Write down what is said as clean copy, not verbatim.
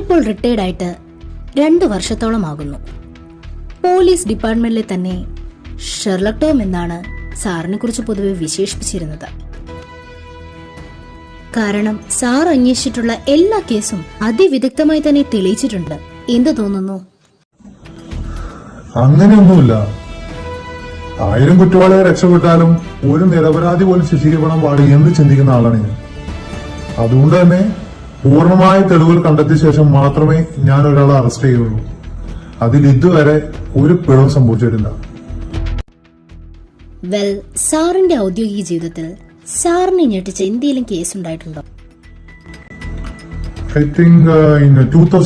ഇപ്പോൾ റിട്ടയർഡ് ആയിട്ട് 2 വർഷത്തോളമാകുന്നു. പോലീസ് ഡിപ്പാർട്ട്മെന്റിലെ തന്നെ ഷെർലക് ടോം എന്നാണ് സാറിനെ കുറിച്ച് പൊതുവെ വിശേഷിപ്പിച്ചിരുന്നത്. കാരണം സാർ അന്വേഷിച്ചിട്ടുള്ള എല്ലാ കേസും അതിവിദഗ്ധമായി തന്നെ തെളിയിച്ചിട്ടുണ്ട്. എന്ത് തോന്നുന്നു? അങ്ങനെയൊന്നുമില്ല. 1000 കുറ്റവാളിയെ രക്ഷപ്പെട്ടാലും ഒരു നിരപരാധി പോലും ശിക്ഷിക്കപ്പെടാൻ പാടില്ല എന്ന് ചിന്തിക്കുന്ന ആളാണ് ഞാൻ. അതുകൊണ്ട് തന്നെ പൂർണ്ണമായ തെളിവുകൾ കണ്ടെത്തിയ ശേഷം മാത്രമേ ഞാൻ ഒരാളെ അറസ്റ്റ് ചെയ്യുള്ളൂ. അതിൽ ഇതുവരെ ഒരു പിഴവും സംഭവിച്ചിട്ടില്ല. വെൽ, സാറിന്റെ ഔദ്യോഗിക ജീവിതത്തിൽ സാറിനെ ഞെട്ടിച്ച എന്തെങ്കിലും കേസ് ഉണ്ടായിട്ടുണ്ടോ? I think in 2002